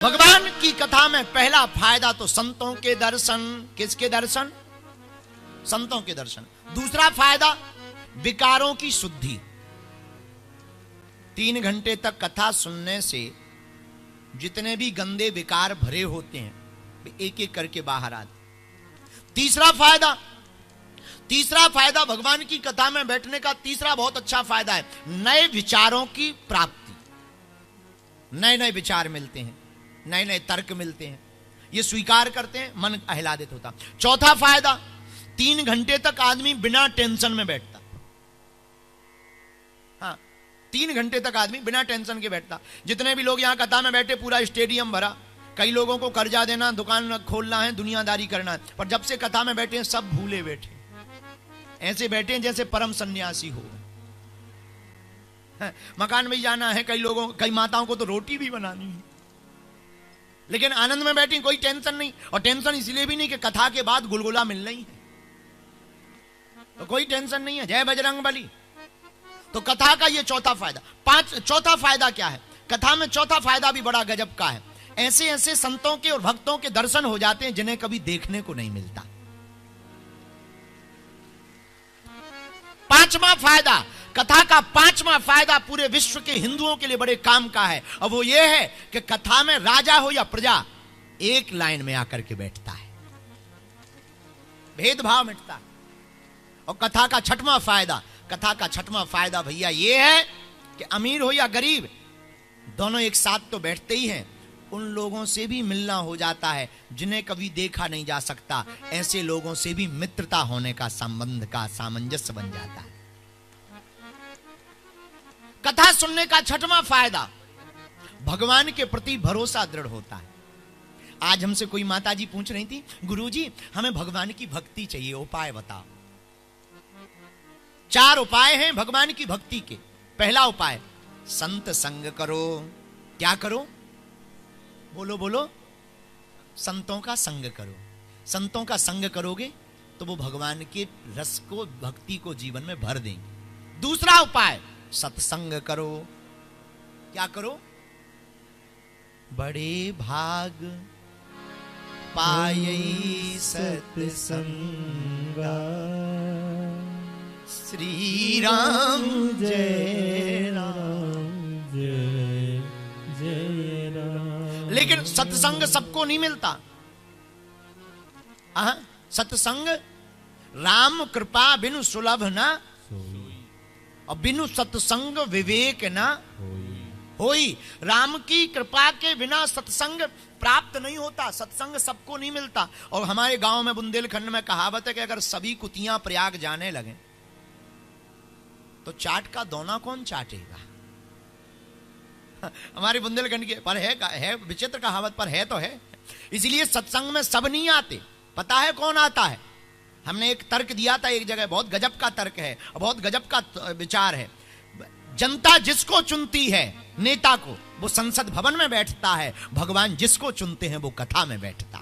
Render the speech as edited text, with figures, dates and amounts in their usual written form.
भगवान की कथा में पहला फायदा तो संतों के दर्शन। किसके दर्शन? संतों के दर्शन। दूसरा फायदा विकारों की शुद्धि। 3 घंटे तक कथा सुनने से जितने भी गंदे विकार भरे होते हैं एक एक करके बाहर आते। तीसरा फायदा भगवान की कथा में बैठने का तीसरा बहुत अच्छा फायदा है, नए विचारों की प्राप्ति। नए नए विचार मिलते हैं, नए नए तर्क मिलते हैं, ये स्वीकार करते हैं, मन आह्लादित होता। चौथा फायदा 3 घंटे तक आदमी बिना टेंशन में बैठता। हाँ, 3 घंटे तक आदमी बिना टेंशन के बैठता। जितने भी लोग यहां कथा में बैठे पूरा स्टेडियम भरा। कई लोगों को कर्जा देना, दुकान खोलना है, दुनियादारी करना है, पर जब से कथा में बैठे हैं सब भूले बैठे, ऐसे बैठे हैं जैसे परम सन्यासी हो। मकान में जाना है, कई माताओं को तो रोटी भी बनानी है, लेकिन आनंद में बैठी, कोई टेंशन नहीं। और टेंशन इसलिए भी नहीं कि कथा के बाद गुलगुला मिलना ही है, तो कोई टेंशन नहीं है। जय बजरंगबली। तो कथा का ये चौथा फायदा। चौथा फायदा क्या है? कथा में चौथा फायदा भी बड़ा गजब का है। ऐसे ऐसे संतों के और भक्तों के दर्शन हो जाते हैं जिन्हें कभी देखने को नहीं मिलता। पांचवा फायदा, कथा का पांचवा फायदा पूरे विश्व के हिंदुओं के लिए बड़े काम का है, और वो ये है कि कथा में राजा हो या प्रजा एक लाइन में आकर के बैठता है, भेदभाव मिटता है। और कथा का छठवां फायदा भैया ये है कि अमीर हो या गरीब दोनों एक साथ तो बैठते ही हैं, उन लोगों से भी मिलना हो जाता है जिन्हें कभी देखा नहीं जा सकता। ऐसे लोगों से भी मित्रता होने का, संबंध का सामंजस्य बन जाता है। कथा सुनने का छठवां फायदा, भगवान के प्रति भरोसा दृढ़ होता है। आज हमसे कोई माताजी पूछ रही थी, गुरुजी हमें भगवान की भक्ति चाहिए, उपाय बताओ। 4 उपाय हैं भगवान की भक्ति के। पहला उपाय, संत संग करो। क्या करो? बोलो बोलो। संतों का संग करो। संतों का संग करोगे तो वो भगवान के रस को, भक्ति को जीवन में भर देंगे। दूसरा उपाय, सत्संग करो। क्या करो? बड़े भाग पायई सत्संगा, श्री राम जय राम जय जय राम। लेकिन सत्संग सबको नहीं मिलता। सत्संग राम कृपा बिनु सुलभ ना, और बिनु सत्संग विवेक ना होई। राम की कृपा के बिना सत्संग प्राप्त नहीं होता, सत्संग सबको नहीं मिलता। और हमारे गांव में बुंदेलखंड में कहावत है कि अगर सभी कुतियां प्रयाग जाने लगे तो चाट का दोना कौन चाटेगा? हमारे बुंदेलखंड के पर है विचित्र कहावत, पर है तो है। इसलिए सत्संग में सब नहीं आते। पता है कौन आता है? हमने एक तर्क दिया था एक जगह, बहुत गजब का तर्क है, बहुत गजब का विचार है। जनता जिसको चुनती है नेता को, वो संसद भवन में बैठता है। भगवान जिसको चुनते हैं वो कथा में बैठता है।